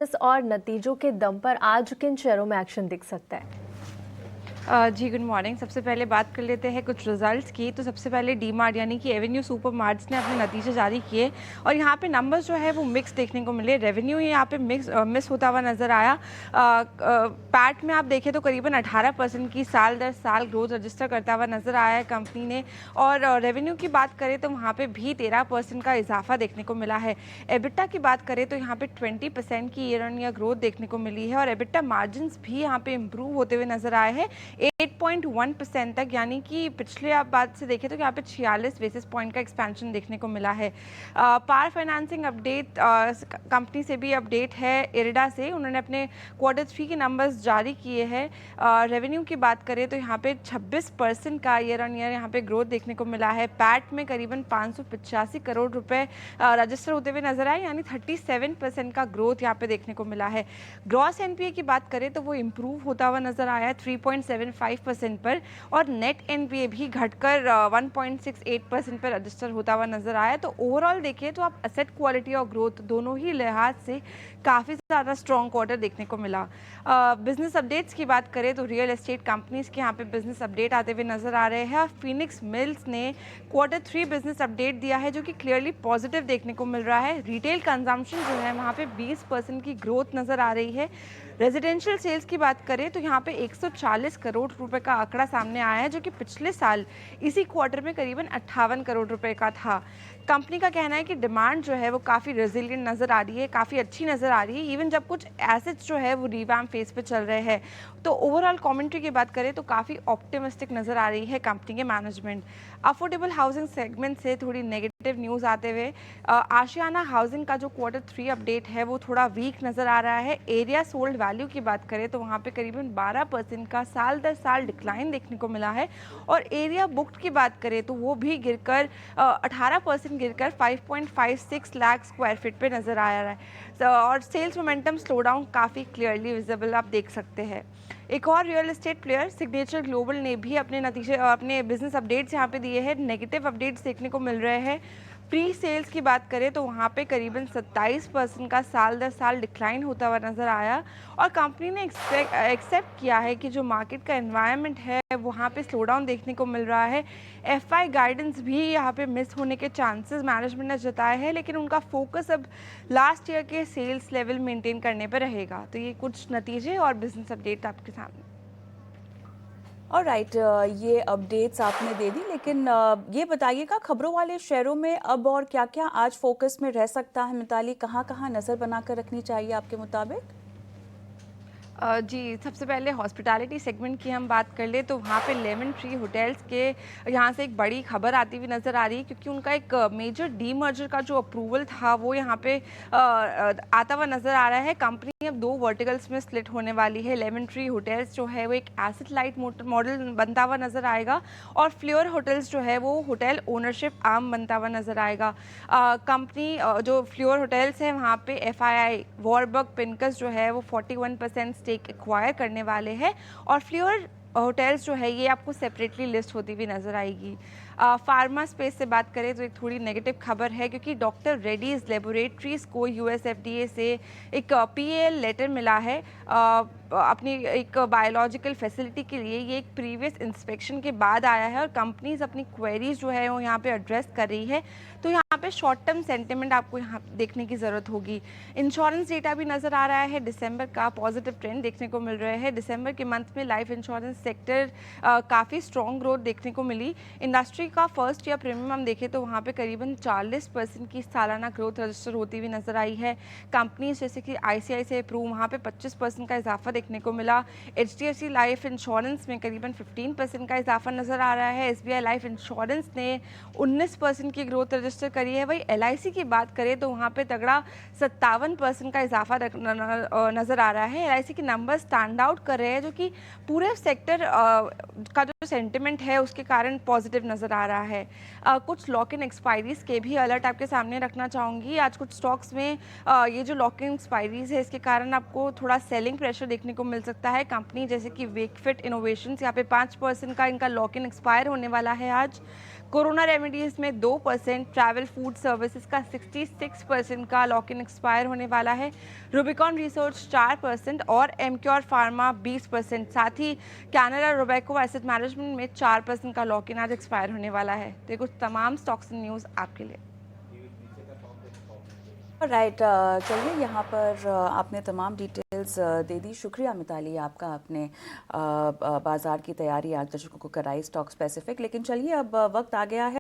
और नतीजों के दम पर आज किन शेयरों में एक्शन दिख सकता है? जी गुड मॉर्निंग। सबसे पहले बात कर लेते हैं कुछ रिजल्ट्स की। तो सबसे पहले डी-मार्ट यानी कि एवेन्यू सुपरमार्ट्स ने अपने नतीजे जारी किए और यहाँ पे नंबर्स जो है वो मिक्स देखने को मिले। रेवेन्यू यहाँ पे मिस होता हुआ नज़र आया। पैट में आप देखें तो करीबन 18% की साल दर साल ग्रोथ रजिस्टर करता हुआ नज़र आया है कंपनी ने। और रेवेन्यू की बात करें तो वहाँ पर भी 13% का इजाफा देखने को मिला है। एबिटा की बात करें तो यहाँ पर 20% की ईयर ऑन ईयर ग्रोथ देखने को मिली है और एबिटा मार्जिन भी यहाँ पे इम्प्रूव होते हुए नजर आए हैं 8.1% तक, यानी कि पिछले आप बात से देखें तो यहाँ पे 46 बेसिस पॉइंट का एक्सपेंशन देखने को मिला है। पावर फाइनेंसिंग अपडेट कंपनी से भी अपडेट है इरिडा से। उन्होंने अपने Q3 के नंबर्स जारी किए हैं। रेवेन्यू की बात करें तो यहाँ पे 26% का ईयर ऑन ईयर यहाँ पे ग्रोथ देखने को मिला है। पैट में करीबन 585 करोड़ रुपए रजिस्टर होते हुए नजर आए, यानी 37% का ग्रोथ यहाँ पे देखने को मिला है। ग्रॉस एनपीए की बात करें तो वो इम्प्रूव होता हुआ नजर आया है 3.75% पर और नेट एनपीए भी घटकर 1.68% पर रजिस्टर होता हुआ नजर आया। तो ओवरऑल देखिए तो आप एसेट क्वालिटी और ग्रोथ दोनों ही लिहाज से काफ़ी ज़्यादा स्ट्रॉन्ग क्वार्टर देखने को मिला। बिजनेस अपडेट्स की बात करें तो रियल एस्टेट कंपनीज के यहाँ पे बिजनेस अपडेट आते हुए नजर आ रहे हैं और फिनिक्स मिल्स ने Q3 बिजनेस अपडेट दिया है जो कि क्लियरली पॉजिटिव देखने को मिल रहा है। रिटेल कंजम्पशन जो है वहाँ पे 20% की ग्रोथ नजर आ रही है। रेजिडेंशियल सेल्स की बात करें तो यहाँ पे 140 करोड़ रुपए का आंकड़ा सामने आया है जो कि पिछले साल इसी क्वार्टर में करीबन 58 करोड़ रुपए का था। कंपनी का कहना है कि डिमांड जो है वो काफ़ी रेजिलिएंट नज़र आ रही है, काफ़ी अच्छी नज़र आ रही है, इवन जब कुछ एसेट्स जो है वो रिवैम्प फेज पे चल रहे हैं। तो ओवरऑल कमेंट्री की बात करें तो काफ़ी ऑप्टिमिस्टिक नज़र आ रही है कंपनी के मैनेजमेंट। अफोर्डेबल हाउसिंग सेगमेंट से थोड़ी नेगेटिव न्यूज़ आते हुए आशियाना हाउसिंग का जो Q3 अपडेट है वो थोड़ा वीक नज़र आ रहा है। एरिया सोल्ड वैल्यू की बात करें तो वहाँ पे करीबन 12% का साल दर साल डिक्लाइन देखने को मिला है और एरिया बुक्ड की बात करें तो वो भी गिरकर 18% गिरकर 5.56 लाख स्क्वायर फीट पे नज़र आ रहा है और सेल्स मोमेंटम स्लो डाउन काफ़ी क्लियरली विजिबल आप देख सकते हैं। एक और real estate player signature global ने भी अपने नतीजे अपने बिजनेस अपडेट्स यहाँ पे दिए हैं। नेगेटिव अपडेट्स देखने को मिल रहे हैं। प्री सेल्स की बात करें तो वहाँ पे करीबन 27% का साल दर साल डिक्लाइन होता हुआ नज़र आया और कंपनी ने एक्सेप्ट किया है कि जो मार्केट का एनवायरनमेंट है वहाँ पे स्लो डाउन देखने को मिल रहा है। एफआई गाइडेंस भी यहाँ पे मिस होने के चांसेस मैनेजमेंट ने जताए हैं, लेकिन उनका फोकस अब लास्ट ईयर के सेल्स लेवल मेंटेन करने पर रहेगा। तो ये कुछ नतीजे और बिजनेस अपडेट आपके सामने। और राइट, ये अपडेट्स आपने दे दी, लेकिन ये बताइएगा खबरों वाले शेयरों में अब और क्या क्या आज फोकस में रह सकता है मिताली, कहाँ कहाँ नज़र बनाकर रखनी चाहिए आपके मुताबिक? जी, सबसे पहले हॉस्पिटैलिटी सेगमेंट की हम बात कर ले तो वहाँ पे लेमन ट्री होटल्स के यहाँ से एक बड़ी खबर आती हुई नज़र आ रही है क्योंकि उनका एक मेजर डीमर्जर का जो अप्रूवल था वो यहाँ पे आता हुआ नज़र आ रहा है। कंपनी अब 2 वर्टिकल्स में स्प्लिट होने वाली है। लेमन ट्री होटल्स जो है वो एक एसेट लाइट मॉडल बनता हुआ नज़र आएगा और फ्लोर होटल्स जो है वो होटल ओनरशिप आर्म बनता हुआ नज़र आएगा। कंपनी जो फ्लोर होटल्स है वहाँ पे FII वॉरबर्ग पिनकस जो है वो 41% स्टेक एक्वायर करने वाले हैं और फ्लोर होटल्स जो है ये आपको सेपरेटली लिस्ट होती हुई नजर आएगी। फार्मा स्पेस से बात करें तो एक थोड़ी नेगेटिव खबर है क्योंकि डॉक्टर रेड्डीज लेबोरेटरीज को US FDA से एक PAL लेटर मिला है अपनी एक बायोलॉजिकल फैसिलिटी के लिए। ये एक प्रीवियस इंस्पेक्शन के बाद आया है और कंपनीज अपनी क्वेरीज जो है वो यहाँ पे एड्रेस कर रही है। तो यहाँ पे शॉर्ट टर्म सेंटिमेंट आपको यहाँ देखने की ज़रूरत होगी। इंश्योरेंस डेटा भी नज़र आ रहा है, दिसंबर का पॉजिटिव ट्रेंड देखने को मिल रहे हैं। दिसंबर के मंथ में लाइफ इंश्योरेंस सेक्टर काफ़ी स्ट्रॉन्ग ग्रोथ देखने को मिली। इंडस्ट्री का फर्स्ट ईयर प्रीमियम हम देखें तो वहाँ पे करीबन 40% की सालाना ग्रोथ रजिस्टर होती हुई नजर आई है। कंपनीज जैसे कि ICICI प्रू वहाँ पे 25% का इजाफा देखने को मिला। HDFC लाइफ इंश्योरेंस में करीबन 15% का इजाफा नजर आ रहा है। SBI लाइफ इंश्योरेंस ने 19% की ग्रोथ रजिस्टर करी है। वही LIC की बात करें तो वहाँ पे तगड़ा 57% का इजाफा नजर आ रहा है। LIC के नंबर स्टैंड आउट कर रहे हैं जो कि पूरे सेक्टर का जो सेंटिमेंट है उसके कारण पॉजिटिव नजर आ आ रहा है। कुछ लॉक इन एक्सपायरीज के भी अलर्ट आपके सामने रखना चाहूँगी। आज कुछ स्टॉक्स में ये जो लॉक इन एक्सपायरीज है इसके कारण आपको थोड़ा सेलिंग प्रेशर देखने को मिल सकता है। कंपनी जैसे कि वेकफिट इनोवेशंस, यहाँ पे 5% का इनका लॉक इन एक्सपायर होने वाला है आज। कोरोना रेमेडीज में 2%, ट्रैवल फूड सर्विसेज का 66% का लॉक इन एक्सपायर होने वाला है। रूबिकॉन रिसर्च 4% और एमक्योर फार्मा 20%। साथ ही कैनरा रोबेको एसेट मैनेजमेंट में 4% का लॉक इन आज एक्सपायर होने वाला है। तो ये कुछ तमाम स्टॉक्स एंड न्यूज़ आपके लिए। राइट, चलिए यहाँ पर आपने तमाम डिटेल्स दे दी। शुक्रिया मिताली आपका, आपने बाजार की तैयारी आज दर्शकों को कराई स्टॉक स्पेसिफिक। लेकिन चलिए अब वक्त आ गया है